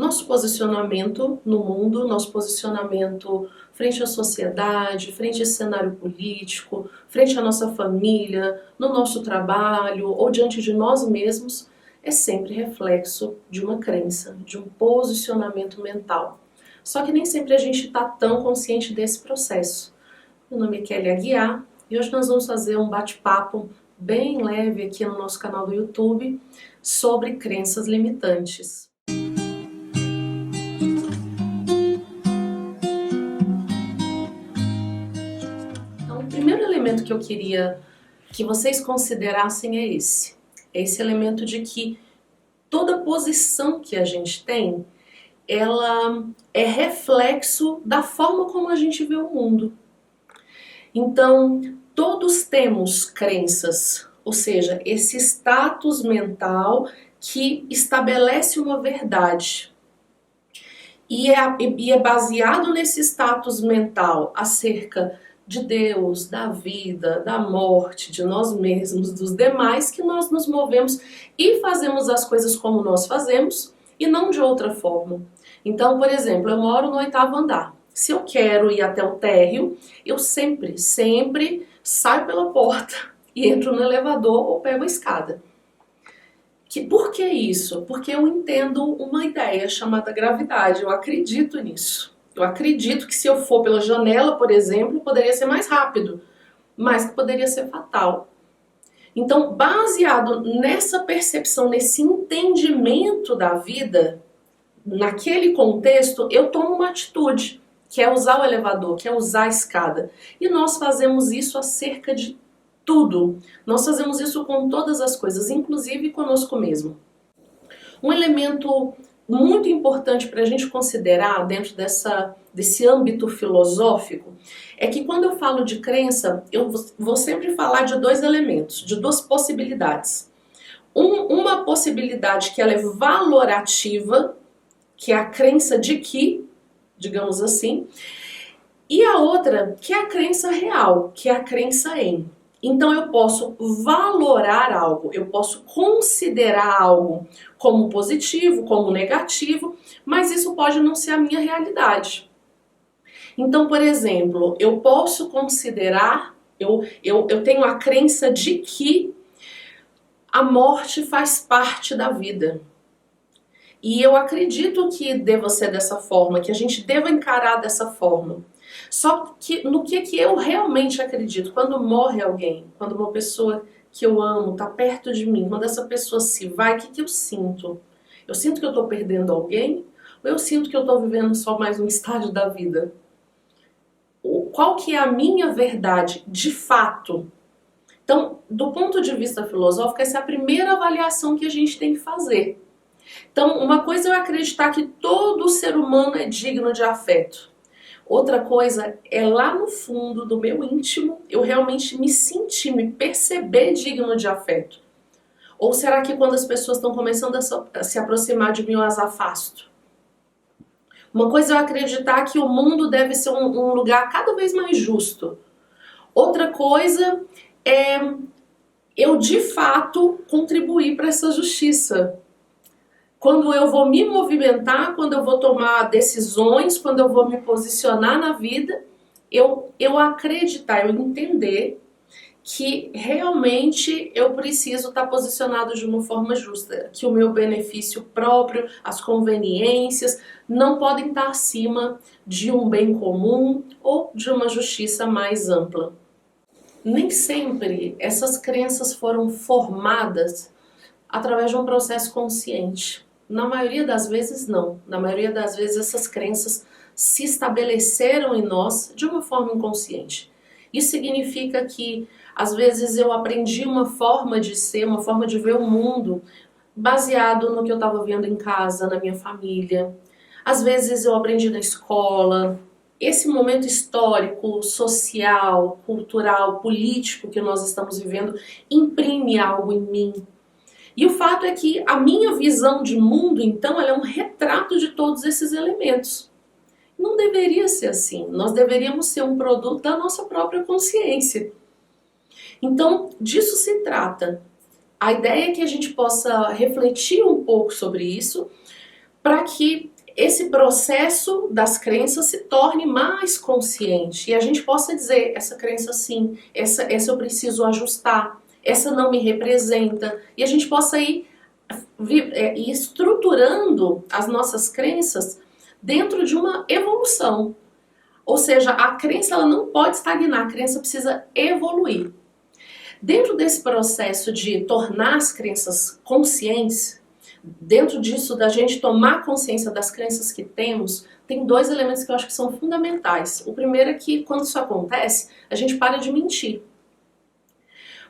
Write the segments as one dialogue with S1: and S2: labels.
S1: nosso posicionamento no mundo, nosso posicionamento frente à sociedade, frente a esse cenário político, frente à nossa família, no nosso trabalho ou diante de nós mesmos, é sempre reflexo de uma crença, de um posicionamento mental. Só que nem sempre a gente está tão consciente desse processo. Meu nome é Kelly Aguiar e hoje nós vamos fazer um bate-papo bem leve aqui no nosso canal do YouTube sobre crenças limitantes. Então, o primeiro elemento que eu queria que vocês considerassem é esse elemento de que toda posição que a gente tem, ela é reflexo da forma como a gente vê o mundo. Então, todos temos crenças, ou seja, esse status mental que estabelece uma verdade. E é baseado nesse status mental acerca de Deus, da vida, da morte, de nós mesmos, dos demais, que nós nos movemos e fazemos as coisas como nós fazemos e não de outra forma. Então, por exemplo, eu moro no 8º andar. Se eu quero ir até o térreo, eu sempre saio pela porta e entro no elevador ou pego a escada. Por que isso? Porque eu entendo uma ideia chamada gravidade, eu acredito nisso. Eu acredito que se eu for pela janela, por exemplo, poderia ser mais rápido, mas que poderia ser fatal. Então, baseado nessa percepção, nesse entendimento da vida, naquele contexto, eu tomo uma atitude, que é usar o elevador, que é usar a escada. E nós fazemos isso acerca de tudo. Nós fazemos isso com todas as coisas, inclusive conosco mesmo. Um elemento muito importante para a gente considerar dentro desse âmbito filosófico é que quando eu falo de crença, eu vou sempre falar de dois elementos, de duas possibilidades. Uma possibilidade que ela é valorativa, que é a crença de que, digamos assim, e a outra que é a crença real, que é a crença em. Então eu posso valorar algo, eu posso considerar algo como positivo, como negativo, mas isso pode não ser a minha realidade. Então, por exemplo, eu posso considerar, eu tenho a crença de que a morte faz parte da vida. E eu acredito que deva ser dessa forma, que a gente deva encarar dessa forma. Só que no que eu realmente acredito, quando morre alguém, quando uma pessoa que eu amo está perto de mim, quando essa pessoa se vai, o que eu sinto? Eu sinto que eu estou perdendo alguém? Ou eu sinto que eu estou vivendo só mais um estágio da vida? Qual que é a minha verdade, de fato? Então, do ponto de vista filosófico, essa é a primeira avaliação que a gente tem que fazer. Então, uma coisa é eu acreditar que todo ser humano é digno de afeto. Outra coisa é lá no fundo do meu íntimo, eu realmente me sentir, me perceber digno de afeto. Ou será que quando as pessoas estão começando a se aproximar de mim, eu as afasto? Uma coisa é eu acreditar que o mundo deve ser um lugar cada vez mais justo. Outra coisa é eu de fato contribuir para essa justiça. Quando eu vou me movimentar, quando eu vou tomar decisões, quando eu vou me posicionar na vida, eu acreditar, eu entender que realmente eu preciso estar posicionado de uma forma justa, que o meu benefício próprio, as conveniências, não podem estar acima de um bem comum ou de uma justiça mais ampla. Nem sempre essas crenças foram formadas através de um processo consciente. Na maioria das vezes, não. Na maioria das vezes, essas crenças se estabeleceram em nós de uma forma inconsciente. Isso significa que, às vezes, eu aprendi uma forma de ser, uma forma de ver o mundo, baseado no que eu estava vendo em casa, na minha família. Às vezes, eu aprendi na escola. Esse momento histórico, social, cultural, político que nós estamos vivendo imprime algo em mim. E o fato é que a minha visão de mundo, então, ela é um retrato de todos esses elementos. Não deveria ser assim. Nós deveríamos ser um produto da nossa própria consciência. Então, disso se trata. A ideia é que a gente possa refletir um pouco sobre isso, para que esse processo das crenças se torne mais consciente e a gente possa dizer, essa crença sim, essa eu preciso ajustar, essa não me representa, e a gente possa ir estruturando as nossas crenças dentro de uma evolução. Ou seja, a crença ela não pode estagnar, a crença precisa evoluir. Dentro desse processo de tornar as crenças conscientes, dentro disso da gente tomar consciência das crenças que temos, tem dois elementos que eu acho que são fundamentais. O primeiro é que quando isso acontece, a gente para de mentir.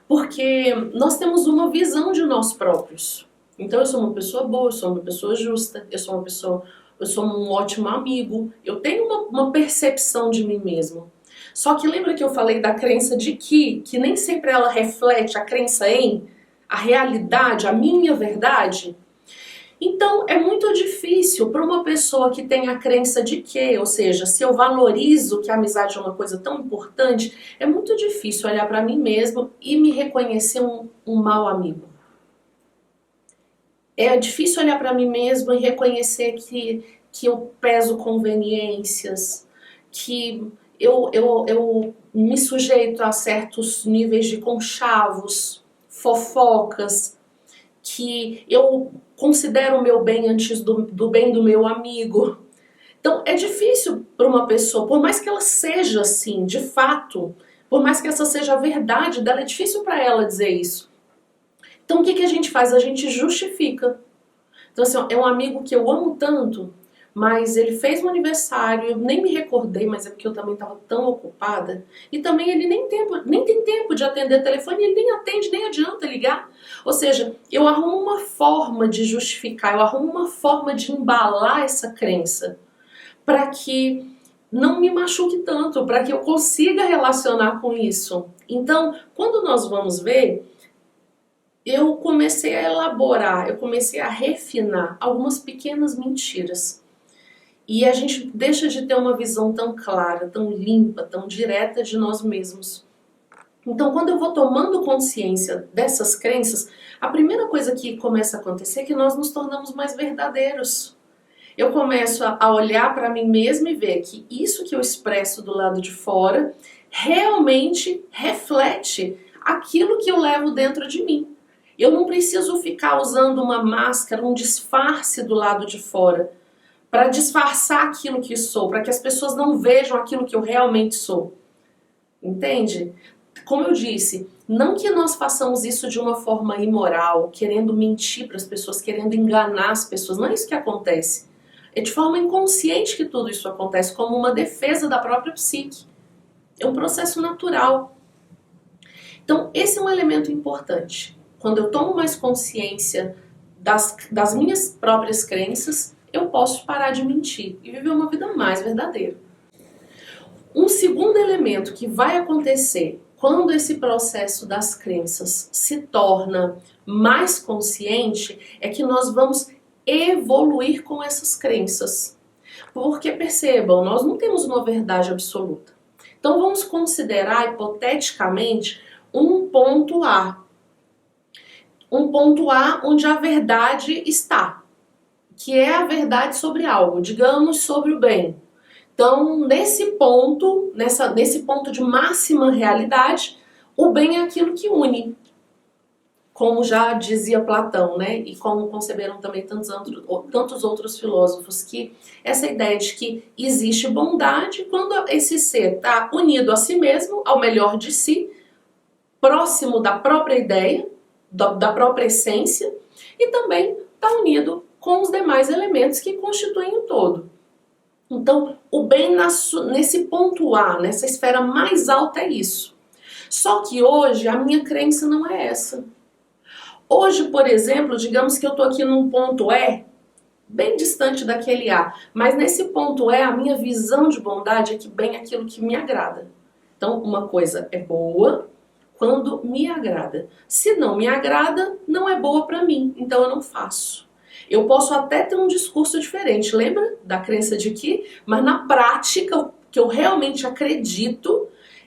S1: Porque nós temos uma visão de nós próprios. Então eu sou uma pessoa boa, eu sou uma pessoa justa, eu sou um ótimo amigo, eu tenho uma percepção de mim mesmo. Só que lembra que eu falei da crença de que nem sempre ela reflete a crença em, a realidade, a minha verdade? Então é muito difícil para uma pessoa que tem a crença de que, ou seja, se eu valorizo que a amizade é uma coisa tão importante, é muito difícil olhar para mim mesmo e me reconhecer um mau amigo. É difícil olhar para mim mesmo e reconhecer que eu peso conveniências, que eu me sujeito a certos níveis de conchavos, fofocas, que eu considero o meu bem antes do bem do meu amigo. Então é difícil para uma pessoa, por mais que ela seja assim, de fato, por mais que essa seja a verdade dela, é difícil para ela dizer isso. Então o que a gente faz? A gente justifica. Então assim, é um amigo que eu amo tanto, mas ele fez um aniversário, eu nem me recordei, mas é porque eu também estava tão ocupada. E também ele nem tem tempo de atender o telefone, ele nem atende, nem adianta ligar. Ou seja, eu arrumo uma forma de justificar, eu arrumo uma forma de embalar essa crença para que não me machuque tanto, para que eu consiga relacionar com isso. Então, quando nós vamos ver, eu comecei a elaborar, eu comecei a refinar algumas pequenas mentiras. E a gente deixa de ter uma visão tão clara, tão limpa, tão direta de nós mesmos. Então, quando eu vou tomando consciência dessas crenças, a primeira coisa que começa a acontecer é que nós nos tornamos mais verdadeiros. Eu começo a olhar para mim mesma e ver que isso que eu expresso do lado de fora realmente reflete aquilo que eu levo dentro de mim. Eu não preciso ficar usando uma máscara, um disfarce do lado de fora, para disfarçar aquilo que sou, para que as pessoas não vejam aquilo que eu realmente sou. Entende? Como eu disse, não que nós façamos isso de uma forma imoral, querendo mentir para as pessoas, querendo enganar as pessoas, não é isso que acontece. É de forma inconsciente que tudo isso acontece, como uma defesa da própria psique. É um processo natural. Então, esse é um elemento importante. Quando eu tomo mais consciência das minhas próprias crenças, eu posso parar de mentir e viver uma vida mais verdadeira. Um segundo elemento que vai acontecer quando esse processo das crenças se torna mais consciente é que nós vamos evoluir com essas crenças. Porque percebam, nós não temos uma verdade absoluta. Então vamos considerar hipoteticamente um ponto A. Um ponto A onde a verdade está, que é a verdade sobre algo, digamos sobre o bem. Então, nesse ponto de máxima realidade, o bem é aquilo que une, como já dizia Platão, né? E como conceberam também tantos outros filósofos, que essa ideia de que existe bondade quando esse ser está unido a si mesmo, ao melhor de si, próximo da própria ideia, da própria essência, e também está unido com os demais elementos que constituem o todo. Então, o bem nesse ponto A, nessa esfera mais alta é isso. Só que hoje a minha crença não é essa. Hoje, por exemplo, digamos que eu estou aqui num ponto E, bem distante daquele A, mas nesse ponto E a minha visão de bondade é que bem aquilo que me agrada. Então, uma coisa é boa quando me agrada. Se não me agrada, não é boa para mim, então eu não faço. Eu posso até ter um discurso diferente, lembra da crença de que? Mas na prática, o que eu realmente acredito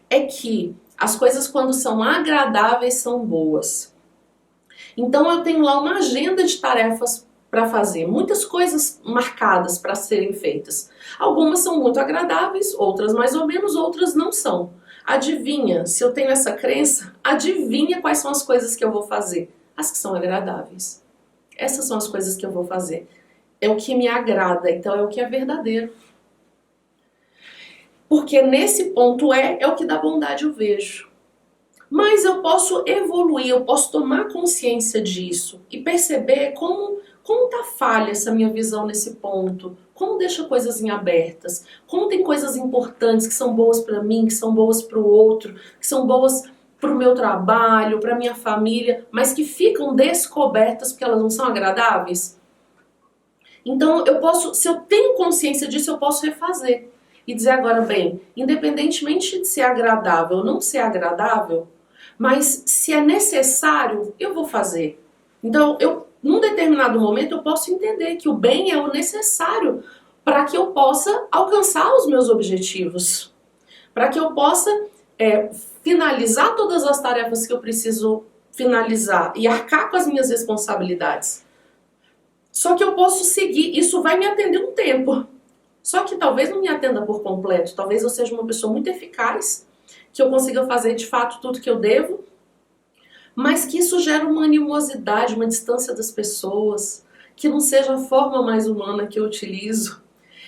S1: é que as coisas quando são agradáveis são boas. Então eu tenho lá uma agenda de tarefas para fazer, muitas coisas marcadas para serem feitas. Algumas são muito agradáveis, outras mais ou menos, outras não são. Adivinha, se eu tenho essa crença, adivinha quais são as coisas que eu vou fazer? As que são agradáveis. Essas são as coisas que eu vou fazer. É o que me agrada, então é o que é verdadeiro. Porque nesse ponto é o que da bondade eu vejo. Mas eu posso evoluir, eu posso tomar consciência disso e perceber como tá falha essa minha visão nesse ponto, como deixa coisas em abertas, como tem coisas importantes que são boas para mim, que são boas para o outro, que são boas para o meu trabalho, para minha família, mas que ficam descobertas porque elas não são agradáveis. Então eu posso, se eu tenho consciência disso, eu posso refazer e dizer agora, bem, independentemente de ser agradável ou não ser agradável, mas se é necessário, eu vou fazer. Então, num determinado momento, eu posso entender que o bem é o necessário para que eu possa alcançar os meus objetivos, para que eu possa finalizar todas as tarefas que eu preciso finalizar e arcar com as minhas responsabilidades. Só que eu posso seguir, isso vai me atender um tempo. Só que talvez não me atenda por completo, talvez eu seja uma pessoa muito eficaz, que eu consiga fazer de fato tudo que eu devo, mas que isso gera uma animosidade, uma distância das pessoas, que não seja a forma mais humana que eu utilizo.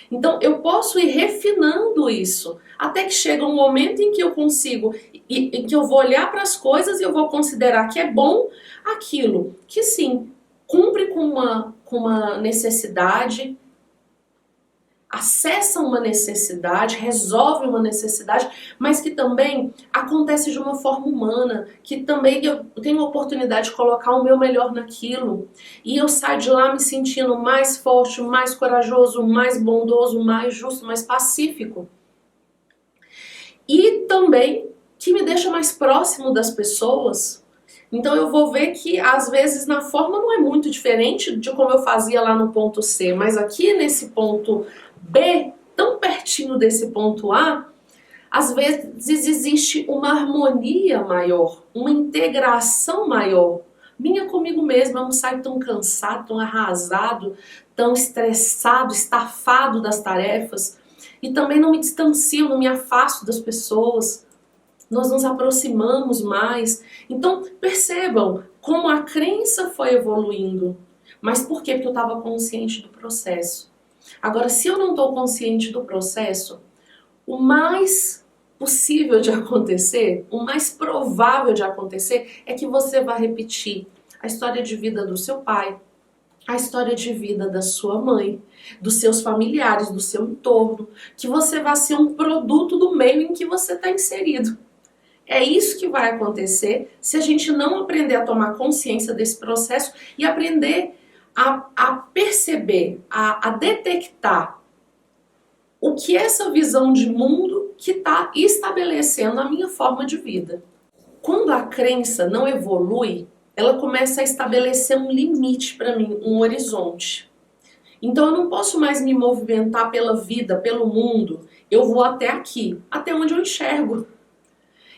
S1: Então eu posso ir refinando isso, até que chega um momento em que eu consigo, em que eu vou olhar para as coisas e eu vou considerar que é bom aquilo, que sim, cumpre com uma necessidade, acessa uma necessidade, resolve uma necessidade, mas que também acontece de uma forma humana, que também eu tenho a oportunidade de colocar o meu melhor naquilo, e eu saio de lá me sentindo mais forte, mais corajoso, mais bondoso, mais justo, mais pacífico. E também que me deixa mais próximo das pessoas. Então eu vou ver que às vezes na forma não é muito diferente de como eu fazia lá no ponto C, mas aqui nesse ponto B, tão pertinho desse ponto A, às vezes existe uma harmonia maior, uma integração maior. Minha comigo mesma, eu não saio tão cansado, tão arrasado, tão estressado, estafado das tarefas. E também não me distancio, não me afasto das pessoas. Nós nos aproximamos mais. Então percebam como a crença foi evoluindo. Mas por quê? Porque eu estava consciente do processo. Agora, se eu não estou consciente do processo, o mais possível de acontecer, o mais provável de acontecer é que você vai repetir a história de vida do seu pai, a história de vida da sua mãe, dos seus familiares, do seu entorno, que você vai ser um produto do meio em que você está inserido. É isso que vai acontecer se a gente não aprender a tomar consciência desse processo e aprender a perceber, a detectar o que é essa visão de mundo que está estabelecendo a minha forma de vida. Quando a crença não evolui, ela começa a estabelecer um limite para mim, um horizonte. Então eu não posso mais me movimentar pela vida, pelo mundo. Eu vou até aqui, até onde eu enxergo.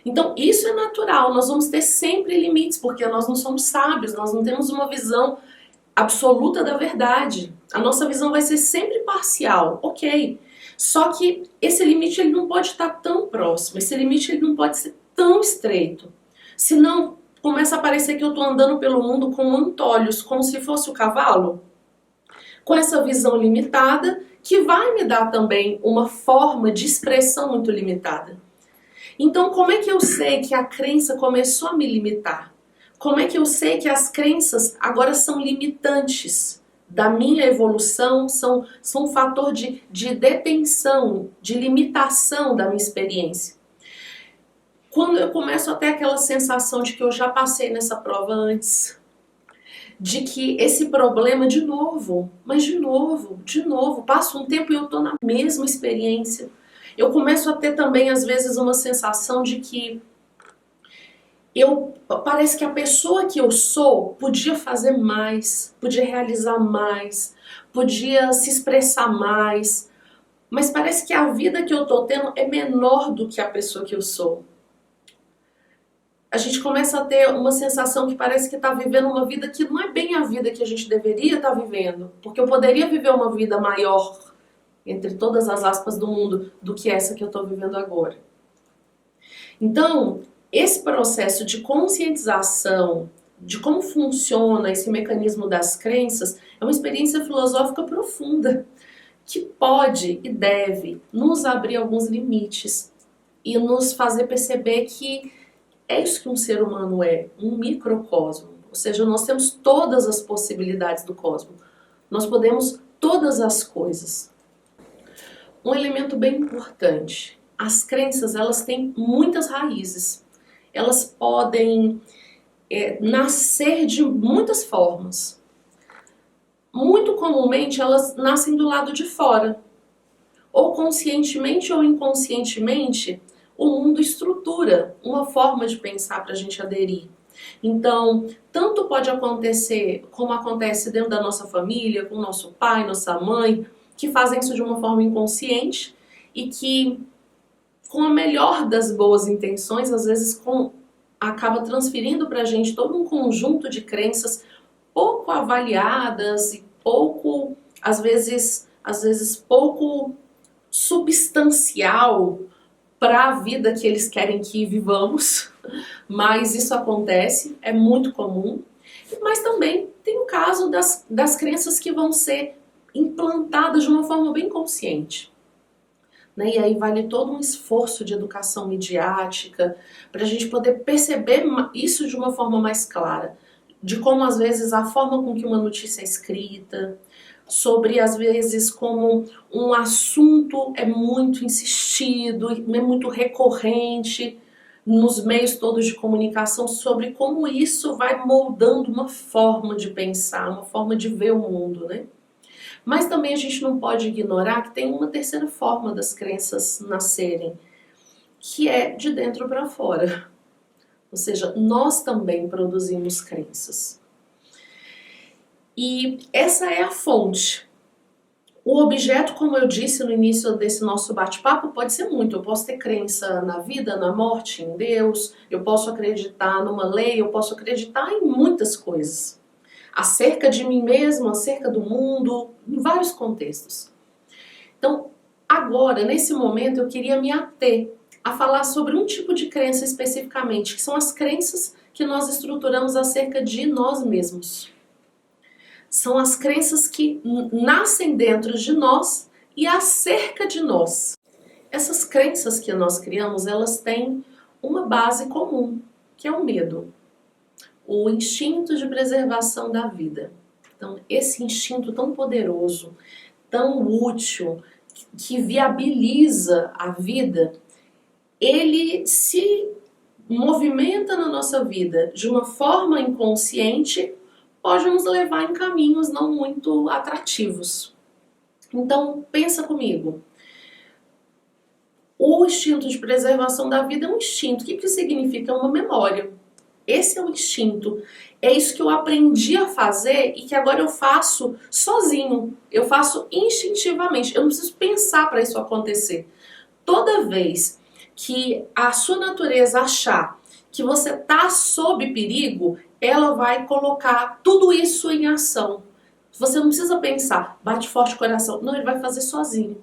S1: Então isso é natural, nós vamos ter sempre limites, porque nós não somos sábios, nós não temos uma visão absoluta da verdade. A nossa visão vai ser sempre parcial, ok. Só que esse limite ele não pode estar tão próximo, esse limite ele não pode ser tão estreito. Senão começa a parecer que eu estou andando pelo mundo com antolhos, como se fosse o cavalo. Com essa visão limitada, que vai me dar também uma forma de expressão muito limitada. Então como é que eu sei que a crença começou a me limitar? Como é que eu sei que as crenças agora são limitantes da minha evolução, são um fator de detenção, de limitação da minha experiência? Quando eu começo a ter aquela sensação de que eu já passei nessa prova antes, de que esse problema de novo, mas de novo, passa um tempo e eu estou na mesma experiência. Eu começo a ter também às vezes uma sensação de que parece que a pessoa que eu sou podia fazer mais, podia realizar mais, podia se expressar mais, mas parece que a vida que eu tô tendo é menor do que a pessoa que eu sou. a gente começa a ter uma sensação que parece que está vivendo uma vida que não é bem a vida que a gente deveria estar vivendo. Porque eu poderia viver uma vida maior, entre todas as aspas do mundo, do que essa que eu estou vivendo agora. Então, esse processo de conscientização de como funciona esse mecanismo das crenças é uma experiência filosófica profunda, que pode e deve nos abrir alguns limites e nos fazer perceber que é isso que um ser humano é, um microcosmo. Ou seja, nós temos todas as possibilidades do cosmos. Nós podemos todas as coisas. Um elemento bem importante. As crenças, elas têm muitas raízes. Elas podem nascer de muitas formas. Muito comumente, elas nascem do lado de fora. Ou conscientemente ou inconscientemente, o mundo estrutura uma forma de pensar para a gente aderir. Então, tanto pode acontecer como acontece dentro da nossa família, com nosso pai, nossa mãe, que fazem isso de uma forma inconsciente e que, com a melhor das boas intenções, às vezes acaba transferindo para a gente todo um conjunto de crenças pouco avaliadas e pouco, às vezes pouco substancial para a vida que eles querem que vivamos, mas isso acontece, é muito comum. Mas também tem o caso das crenças que vão ser implantadas de uma forma bem consciente. Né? E aí vale todo um esforço de educação midiática para a gente poder perceber isso de uma forma mais clara. De como às vezes a forma com que uma notícia é escrita, sobre às vezes como um assunto é muito insistido, é muito recorrente nos meios todos de comunicação, sobre como isso vai moldando uma forma de pensar, uma forma de ver o mundo, né? Mas também a gente não pode ignorar que tem uma terceira forma das crenças nascerem, que é de dentro para fora. Ou seja, nós também produzimos crenças. E essa é a fonte. O objeto, como eu disse no início desse nosso bate-papo, pode ser muito. Eu posso ter crença na vida, na morte, em Deus, eu posso acreditar numa lei, eu posso acreditar em muitas coisas. Acerca de mim mesmo, acerca do mundo, em vários contextos. Então, agora, nesse momento, eu queria me ater a falar sobre um tipo de crença especificamente, que são as crenças que nós estruturamos acerca de nós mesmos. São as crenças que nascem dentro de nós e acerca de nós. Essas crenças que nós criamos, elas têm uma base comum, que é o medo. O instinto de preservação da vida. Então, esse instinto tão poderoso, tão útil, que viabiliza a vida, ele se movimenta na nossa vida de uma forma inconsciente, pode nos levar em caminhos não muito atrativos. Então, pensa comigo. O instinto de preservação da vida é um instinto. O que significa? É uma memória. Esse é o instinto. É isso que eu aprendi a fazer e que agora eu faço sozinho. Eu faço instintivamente. Eu não preciso pensar para isso acontecer. Toda vez que a sua natureza achar que você está sob perigo, ela vai colocar tudo isso em ação. Você não precisa pensar, bate forte o coração. Não, ele vai fazer sozinho.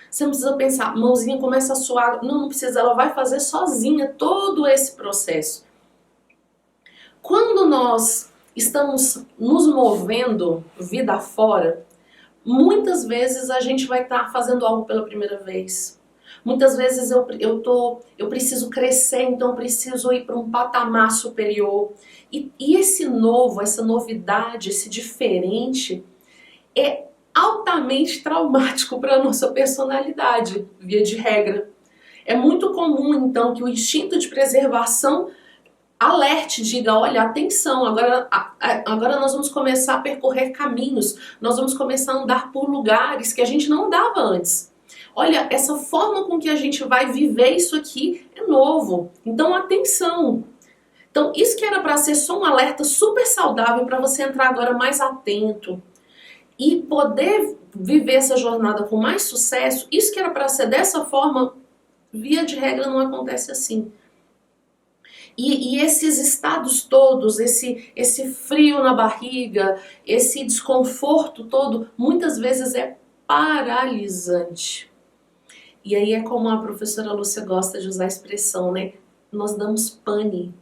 S1: Você não precisa pensar, mãozinha começa a suar. Não, não precisa, ela vai fazer sozinha todo esse processo. Quando nós estamos nos movendo vida fora, muitas vezes a gente vai estar fazendo algo pela primeira vez. Muitas vezes eu preciso crescer, então eu preciso ir para um patamar superior. E esse novo, essa novidade, esse diferente, é altamente traumático para a nossa personalidade, via de regra. É muito comum, então, que o instinto de preservação alerte, diga, olha, atenção, agora nós vamos começar a percorrer caminhos, nós vamos começar a andar por lugares que a gente não andava antes. Olha, essa forma com que a gente vai viver isso aqui é novo, então atenção. Então isso que era para ser só um alerta super saudável para você entrar agora mais atento e poder viver essa jornada com mais sucesso, isso que era para ser dessa forma, via de regra não acontece assim. E esses estados todos, esse frio na barriga, esse desconforto todo, muitas vezes é paralisante. E aí é como a professora Lúcia gosta de usar a expressão, né? Nós damos pane.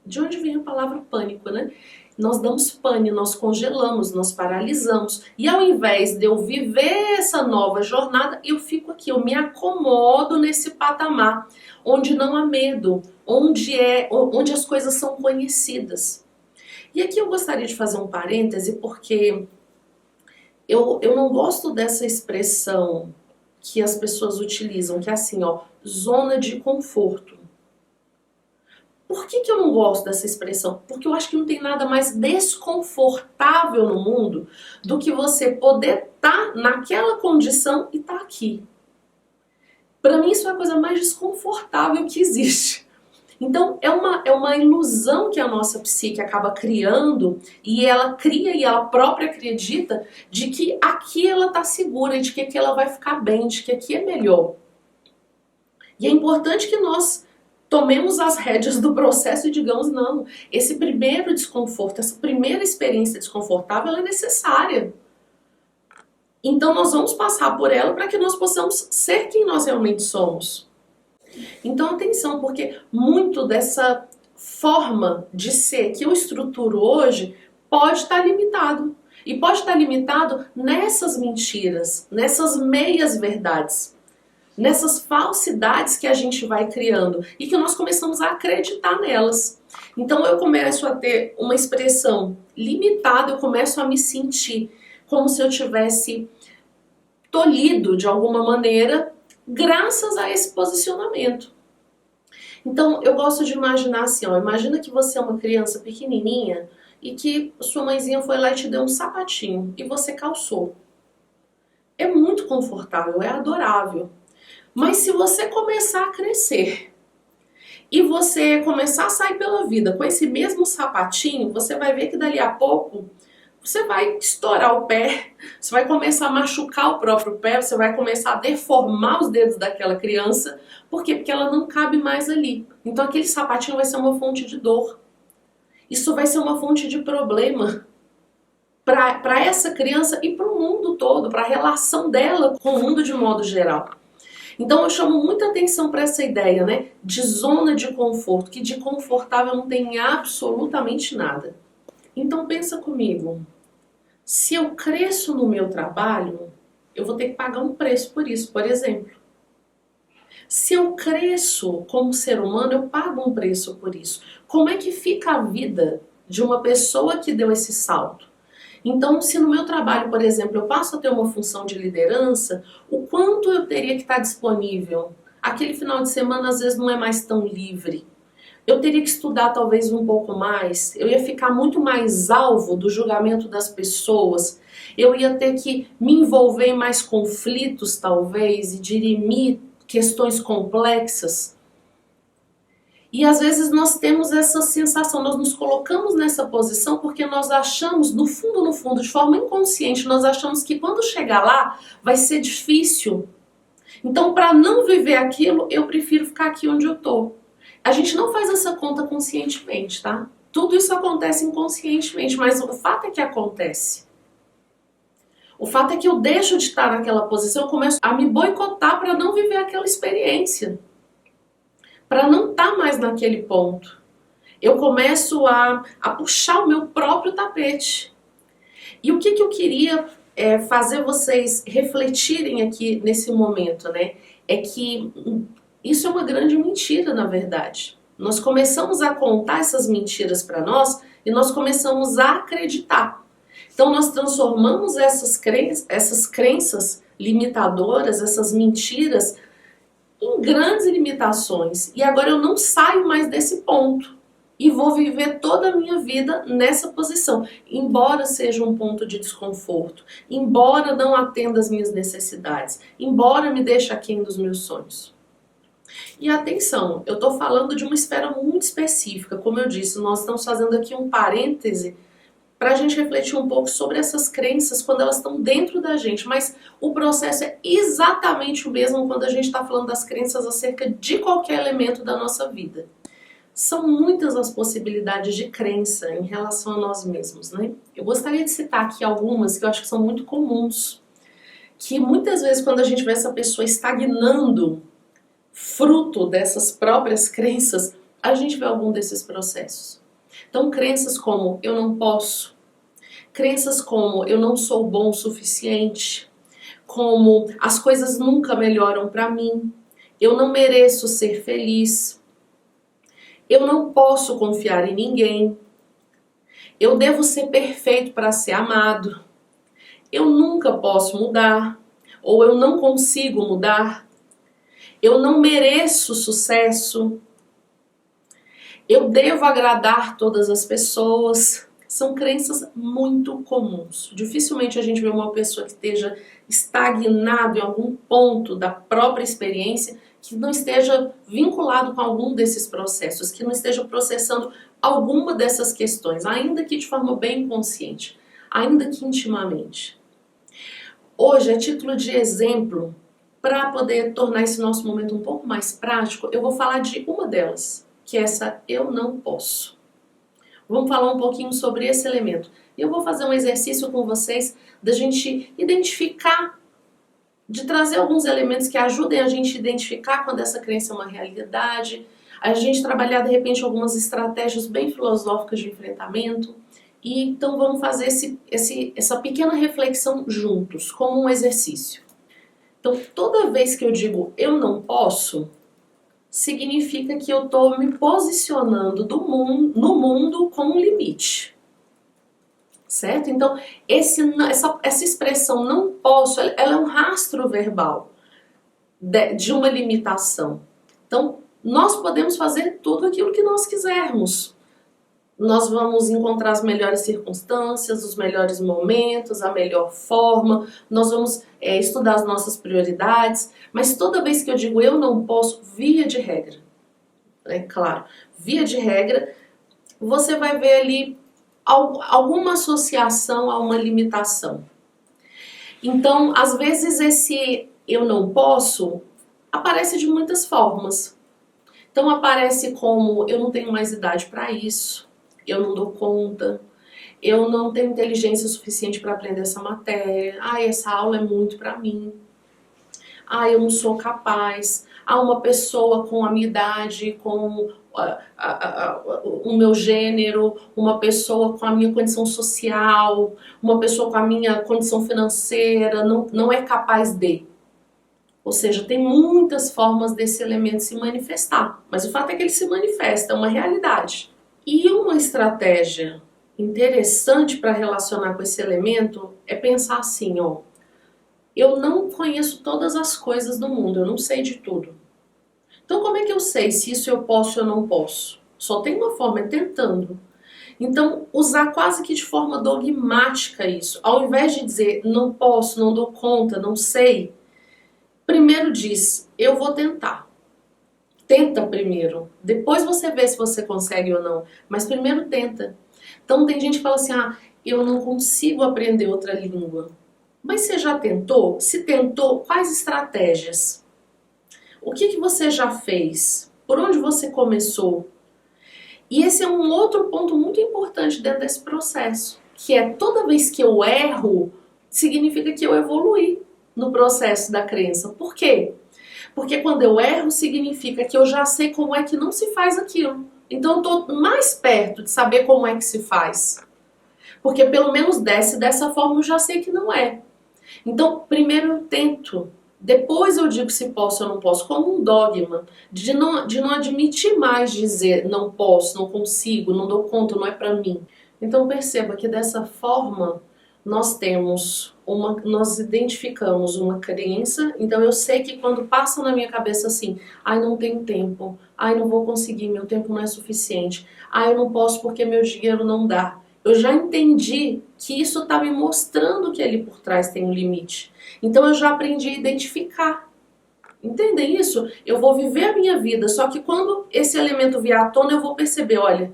S1: De onde vem a palavra pânico, né? Nós damos pane, nós congelamos, nós paralisamos. E ao invés de eu viver essa nova jornada, eu fico aqui, eu me acomodo nesse patamar, onde não há medo, onde as coisas são conhecidas. E aqui eu gostaria de fazer um parêntese, porque eu não gosto dessa expressão que as pessoas utilizam, que é assim, ó, zona de conforto. Por que eu não gosto dessa expressão? Porque eu acho que não tem nada mais desconfortável no mundo do que você poder estar naquela condição e estar aqui. Para mim isso é a coisa mais desconfortável que existe. Então é uma ilusão que a nossa psique acaba criando, e ela cria e ela própria acredita de que aqui ela está segura, de que aqui ela vai ficar bem, de que aqui é melhor. E é importante que nós tomemos as rédeas do processo e digamos, não, esse primeiro desconforto, essa primeira experiência desconfortável, ela é necessária. Então nós vamos passar por ela para que nós possamos ser quem nós realmente somos. Então atenção, porque muito dessa forma de ser que eu estruturo hoje pode estar limitado. E pode estar limitado nessas mentiras, nessas meias verdades, nessas falsidades que a gente vai criando e que nós começamos a acreditar nelas. Então eu começo a ter uma expressão limitada, eu começo a me sentir como se eu tivesse tolhido de alguma maneira graças a esse posicionamento. Então eu gosto de imaginar assim, ó, imagina que você é uma criança pequenininha e que sua mãezinha foi lá e te deu um sapatinho e você calçou. É muito confortável, é adorável. Mas se você começar a crescer e você começar a sair pela vida com esse mesmo sapatinho, você vai ver que dali a pouco você vai estourar o pé, você vai começar a machucar o próprio pé, você vai começar a deformar os dedos daquela criança. Por quê? Porque ela não cabe mais ali. Então aquele sapatinho vai ser uma fonte de dor. Isso vai ser uma fonte de problema para essa criança e para o mundo todo, para a relação dela com o mundo de modo geral. Então eu chamo muita atenção para essa ideia, né, de zona de conforto, que de confortável não tem absolutamente nada. Então pensa comigo, se eu cresço no meu trabalho, eu vou ter que pagar um preço por isso, por exemplo. Se eu cresço como ser humano, eu pago um preço por isso. Como é que fica a vida de uma pessoa que deu esse salto? Então, se no meu trabalho, por exemplo, eu passo a ter uma função de liderança, o quanto eu teria que estar disponível? Aquele final de semana às vezes não é mais tão livre. Eu teria que estudar talvez um pouco mais, eu ia ficar muito mais alvo do julgamento das pessoas, eu ia ter que me envolver em mais conflitos talvez e dirimir questões complexas. E às vezes nós temos essa sensação, nós nos colocamos nessa posição porque nós achamos, no fundo, de forma inconsciente, nós achamos que quando chegar lá vai ser difícil. Então, para não viver aquilo, eu prefiro ficar aqui onde eu estou. A gente não faz essa conta conscientemente, tá? Tudo isso acontece inconscientemente, mas o fato é que acontece. O fato é que eu deixo de estar naquela posição, eu começo a me boicotar para não viver aquela experiência. Para não estar mais naquele ponto. Eu começo a puxar o meu próprio tapete. E o que eu queria fazer vocês refletirem aqui nesse momento, né? É que isso é uma grande mentira, na verdade. Nós começamos a contar essas mentiras para nós e nós começamos a acreditar. Então nós transformamos essas crenças limitadoras, essas mentiras, em grandes limitações. E agora eu não saio mais desse ponto. E vou viver toda a minha vida nessa posição. Embora seja um ponto de desconforto. Embora não atenda às minhas necessidades. Embora me deixe aquém dos meus sonhos. E atenção, eu estou falando de uma esfera muito específica. Como eu disse, nós estamos fazendo aqui um parêntese para a gente refletir um pouco sobre essas crenças quando elas estão dentro da gente, mas o processo é exatamente o mesmo quando a gente está falando das crenças acerca de qualquer elemento da nossa vida. São muitas as possibilidades de crença em relação a nós mesmos, né? Eu gostaria de citar aqui algumas que eu acho que são muito comuns, que muitas vezes quando a gente vê essa pessoa estagnando, fruto dessas próprias crenças, a gente vê algum desses processos. Então, crenças como eu não posso, crenças como eu não sou bom o suficiente, como as coisas nunca melhoram para mim, eu não mereço ser feliz, eu não posso confiar em ninguém, eu devo ser perfeito para ser amado, eu nunca posso mudar, ou eu não consigo mudar, eu não mereço sucesso, eu devo agradar todas as pessoas. São crenças muito comuns. Dificilmente a gente vê uma pessoa que esteja estagnado em algum ponto da própria experiência que não esteja vinculado com algum desses processos, que não esteja processando alguma dessas questões, ainda que de forma bem consciente, ainda que intimamente. Hoje, a título de exemplo, para poder tornar esse nosso momento um pouco mais prático, eu vou falar de uma delas, que é essa eu não posso. Vamos falar um pouquinho sobre esse elemento. E eu vou fazer um exercício com vocês da gente identificar, de trazer alguns elementos que ajudem a gente a identificar quando essa crença é uma realidade, a gente trabalhar de repente algumas estratégias bem filosóficas de enfrentamento. E então vamos fazer essa pequena reflexão juntos, como um exercício. Então toda vez que eu digo eu não posso, significa que eu estou me posicionando no mundo com um limite. Certo? Então, essa expressão não posso, ela é um rastro verbal de uma limitação. Então, nós podemos fazer tudo aquilo que nós quisermos. Nós vamos encontrar as melhores circunstâncias, os melhores momentos, a melhor forma, nós vamos estudar as nossas prioridades, mas toda vez que eu digo eu não posso, via de regra, claro, via de regra, você vai ver ali alguma associação a uma limitação. Então, às vezes esse eu não posso aparece de muitas formas. Então aparece como eu não tenho mais idade para isso, eu não dou conta, eu não tenho inteligência suficiente para aprender essa matéria, essa aula é muito para mim, eu não sou capaz, uma pessoa com a minha idade, com o meu gênero, uma pessoa com a minha condição social, uma pessoa com a minha condição financeira, não é capaz de. Ou seja, tem muitas formas desse elemento se manifestar, mas o fato é que ele se manifesta, é uma realidade. E uma estratégia interessante para relacionar com esse elemento é pensar assim, eu não conheço todas as coisas do mundo, eu não sei de tudo. Então como é que eu sei se isso eu posso ou não posso? Só tem uma forma, é tentando. Então usar quase que de forma dogmática isso. Ao invés de dizer não posso, não dou conta, não sei, primeiro diz, eu vou tentar. Tenta primeiro, depois você vê se você consegue ou não, mas primeiro tenta. Então tem gente que fala assim, eu não consigo aprender outra língua. Mas você já tentou? Se tentou, quais estratégias? O que você já fez? Por onde você começou? E esse é um outro ponto muito importante dentro desse processo, que é toda vez que eu erro, significa que eu evoluí no processo da crença. Por quê? Porque quando eu erro, significa que eu já sei como é que não se faz aquilo. Então eu estou mais perto de saber como é que se faz. Porque pelo menos dessa forma eu já sei que não é. Então primeiro eu tento, depois eu digo se posso ou não posso, como um dogma, de não admitir mais dizer não posso, não consigo, não dou conta, não é para mim. Então perceba que dessa forma nós identificamos uma crença, então eu sei que quando passa na minha cabeça assim, não tenho tempo, não vou conseguir, meu tempo não é suficiente, eu não posso porque meu dinheiro não dá. Eu já entendi que isso está me mostrando que ali por trás tem um limite. Então eu já aprendi a identificar. Entendem isso? Eu vou viver a minha vida, só que quando esse elemento vier à tona eu vou perceber, olha,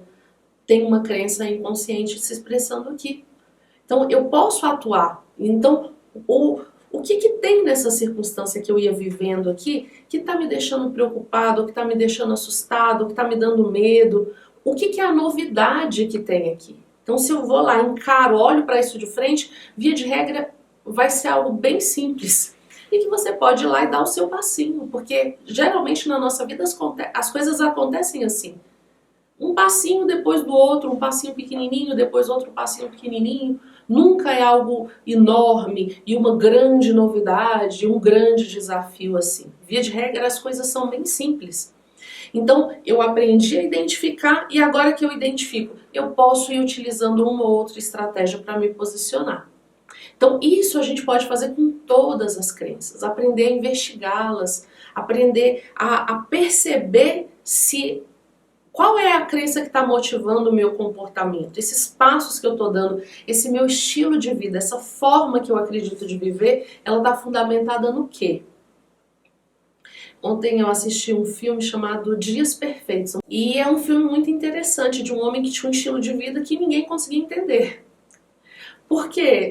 S1: tem uma crença inconsciente se expressando aqui. Então eu posso atuar. Então O que que tem nessa circunstância que eu ia vivendo aqui que está me deixando preocupado, que está me deixando assustado, que está me dando medo? O que que é a novidade que tem aqui? Então, se eu vou lá, encaro, olho para isso de frente, via de regra, vai ser algo bem simples. E que você pode ir lá e dar o seu passinho, porque geralmente na nossa vida as coisas acontecem assim. Um passinho depois do outro, um passinho pequenininho, depois outro passinho pequenininho. Nunca é algo enorme e uma grande novidade, um grande desafio assim. Via de regra, as coisas são bem simples. Então, eu aprendi a identificar e agora que eu identifico, eu posso ir utilizando uma ou outra estratégia para me posicionar. Então, isso a gente pode fazer com todas as crenças, aprender a investigá-las, aprender a perceber se qual é a crença que está motivando o meu comportamento, esses passos que eu estou dando, esse meu estilo de vida, essa forma que eu acredito de viver, ela está fundamentada no quê? Ontem eu assisti um filme chamado Dias Perfeitos e é um filme muito interessante de um homem que tinha um estilo de vida que ninguém conseguia entender. Porque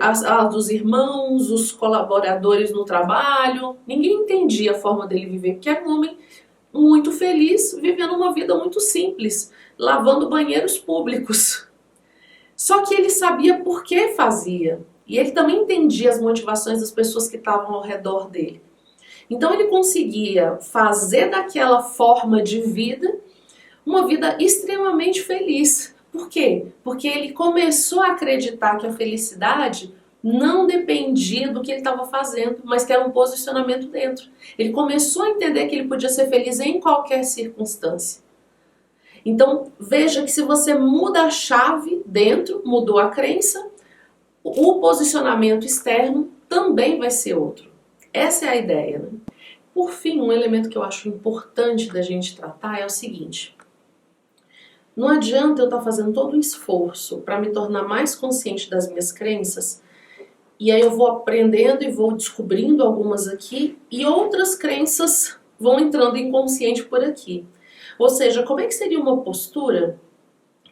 S1: dos irmãos, os colaboradores no trabalho, ninguém entendia a forma dele viver, porque era um homem muito feliz, vivendo uma vida muito simples, lavando banheiros públicos. Só que ele sabia por que fazia, e ele também entendia as motivações das pessoas que estavam ao redor dele. Então ele conseguia fazer daquela forma de vida uma vida extremamente feliz. Por quê? Porque ele começou a acreditar que a felicidade não dependia do que ele estava fazendo, mas que era um posicionamento dentro. Ele começou a entender que ele podia ser feliz em qualquer circunstância. Então veja que se você muda a chave dentro, mudou a crença, o posicionamento externo também vai ser outro. Essa é a ideia, né? Por fim, um elemento que eu acho importante da gente tratar é o seguinte: não adianta eu estar fazendo todo um esforço para me tornar mais consciente das minhas crenças, e aí eu vou aprendendo e vou descobrindo algumas aqui, e outras crenças vão entrando inconsciente por aqui. Ou seja, como é que seria uma postura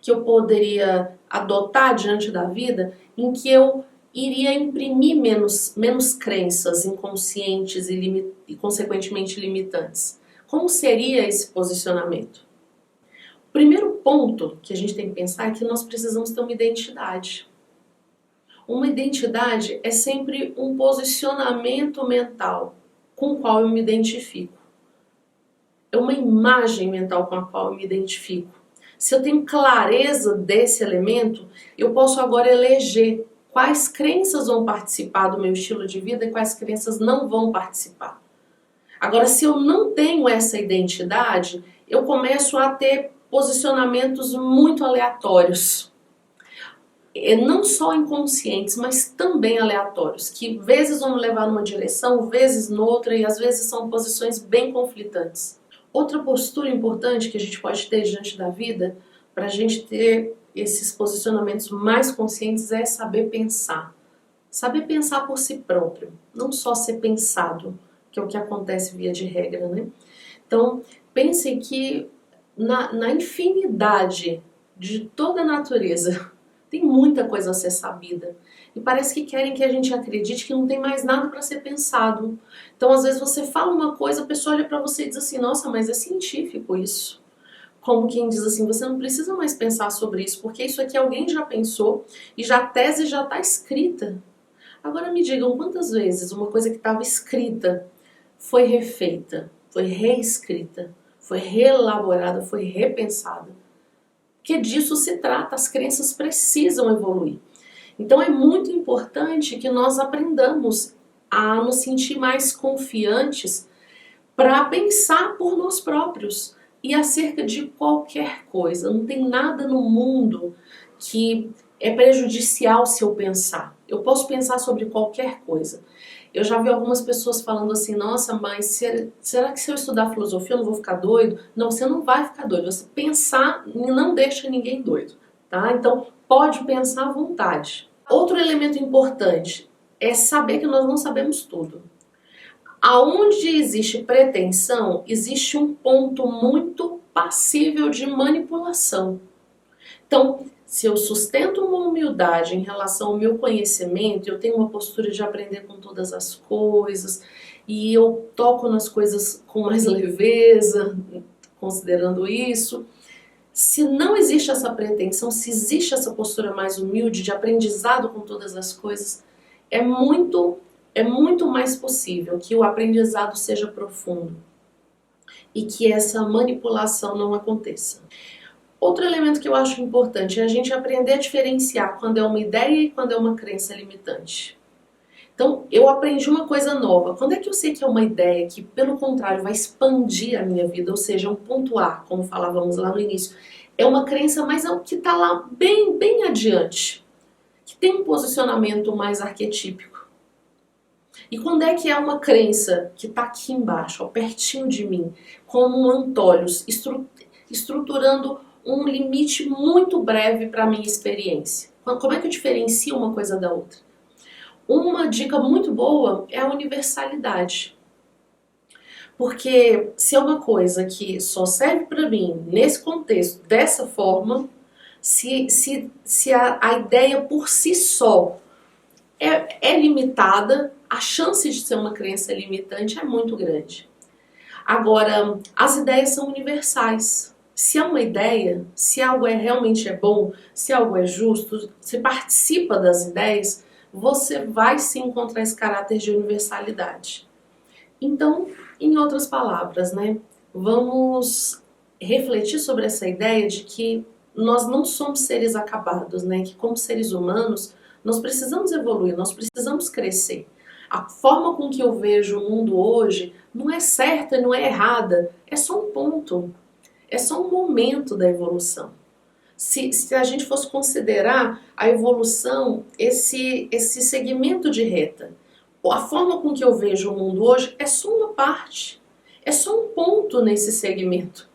S1: que eu poderia adotar diante da vida em que eu iria imprimir menos crenças inconscientes e consequentemente limitantes? Como seria esse posicionamento? O primeiro ponto que a gente tem que pensar é que nós precisamos ter uma identidade. Uma identidade é sempre um posicionamento mental com o qual eu me identifico. É uma imagem mental com a qual eu me identifico. Se eu tenho clareza desse elemento, eu posso agora eleger quais crenças vão participar do meu estilo de vida e quais crenças não vão participar. Agora, se eu não tenho essa identidade, eu começo a ter posicionamentos muito aleatórios. Não só inconscientes, mas também aleatórios, que vezes vão me levar numa direção, vezes noutra, e às vezes são posições bem conflitantes. Outra postura importante que a gente pode ter diante da vida, para a gente ter esses posicionamentos mais conscientes, é saber pensar. Saber pensar por si próprio, não só ser pensado, que é o que acontece via de regra, né? Então, pensem que na infinidade de toda a natureza, tem muita coisa a ser sabida. E parece que querem que a gente acredite que não tem mais nada para ser pensado. Então, às vezes, você fala uma coisa, a pessoa olha para você e diz assim: nossa, mas é científico isso. Como quem diz assim: você não precisa mais pensar sobre isso, porque isso aqui alguém já pensou e a tese já está escrita. Agora me digam quantas vezes uma coisa que estava escrita foi refeita, foi reescrita, foi reelaborada, foi repensada. Porque disso se trata, as crenças precisam evoluir. Então é muito importante que nós aprendamos a nos sentir mais confiantes para pensar por nós próprios e acerca de qualquer coisa. Não tem nada no mundo que é prejudicial se eu pensar. Eu posso pensar sobre qualquer coisa. Eu já vi algumas pessoas falando assim: nossa, mas será que se eu estudar filosofia eu não vou ficar doido? Não, você não vai ficar doido. Você pensar não deixa ninguém doido, tá? Então pode pensar à vontade. Outro elemento importante é saber que nós não sabemos tudo. Aonde existe pretensão, existe um ponto muito passível de manipulação. Então, se eu sustento uma humildade em relação ao meu conhecimento, eu tenho uma postura de aprender com todas as coisas, e eu toco nas coisas com mais leveza, considerando isso. Se não existe essa pretensão, se existe essa postura mais humilde de aprendizado com todas as coisas, é muito mais possível que o aprendizado seja profundo e que essa manipulação não aconteça. Outro elemento que eu acho importante é a gente aprender a diferenciar quando é uma ideia e quando é uma crença limitante. Então, eu aprendi uma coisa nova. Quando é que eu sei que é uma ideia que, pelo contrário, vai expandir a minha vida, ou seja, um ponto A, como falávamos lá no início, é uma crença, mas é o que está lá bem adiante, que tem um posicionamento mais arquetípico. E quando é que é uma crença que está aqui embaixo, ó, pertinho de mim, como um antolhos, estruturando um limite muito breve para a minha experiência? Como é que eu diferencio uma coisa da outra? Uma dica muito boa é a universalidade. Porque se é uma coisa que só serve para mim nesse contexto, dessa forma, se a ideia por si só é limitada, a chance de ser uma crença limitante é muito grande. Agora, as ideias são universais. Se é uma ideia, se algo realmente é bom, se algo é justo, se participa das ideias, você vai sim encontrar esse caráter de universalidade. Então, em outras palavras, né, vamos refletir sobre essa ideia de que nós não somos seres acabados, né, que como seres humanos nós precisamos evoluir, nós precisamos crescer. A forma com que eu vejo o mundo hoje não é certa, não é errada, é só um ponto, é só um momento da evolução. Se a gente fosse considerar a evolução, esse segmento de reta, a forma com que eu vejo o mundo hoje é só uma parte, é só um ponto nesse segmento.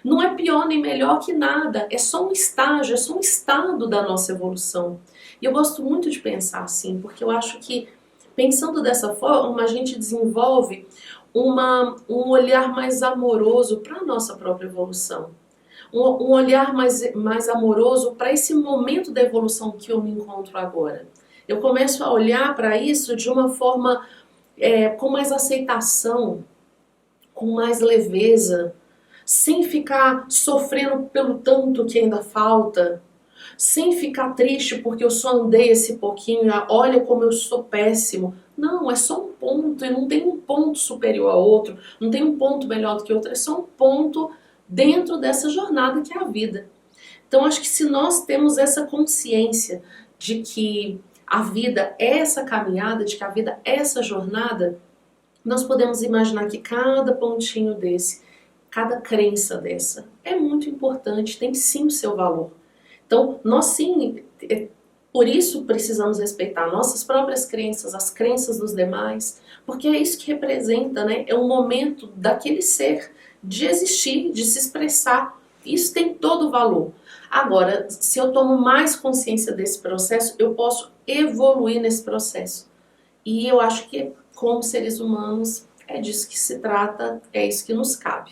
S1: Não é pior nem melhor que nada, é só um estágio, é só um estado da nossa evolução. E eu gosto muito de pensar assim, porque eu acho que pensando dessa forma, a gente desenvolve um olhar mais amoroso para a nossa própria evolução. Um olhar mais amoroso para esse momento da evolução que eu me encontro agora. Eu começo a olhar para isso de uma forma com mais aceitação, com mais leveza, sem ficar sofrendo pelo tanto que ainda falta, sem ficar triste porque eu só andei esse pouquinho, olha como eu sou péssimo. Não, é só um ponto, e não tem um ponto superior a outro, não tem um ponto melhor do que outro, é só um ponto dentro dessa jornada que é a vida. Então acho que se nós temos essa consciência de que a vida é essa caminhada, de que a vida é essa jornada, nós podemos imaginar que cada pontinho desse, cada crença dessa, é muito importante, tem sim o seu valor. Então nós sim, por isso precisamos respeitar nossas próprias crenças, as crenças dos demais, porque é isso que representa, né? É um momento daquele ser de existir, de se expressar. Isso tem todo o valor. Agora, se eu tomo mais consciência desse processo, eu posso evoluir nesse processo. E eu acho que, como seres humanos, é disso que se trata, é isso que nos cabe.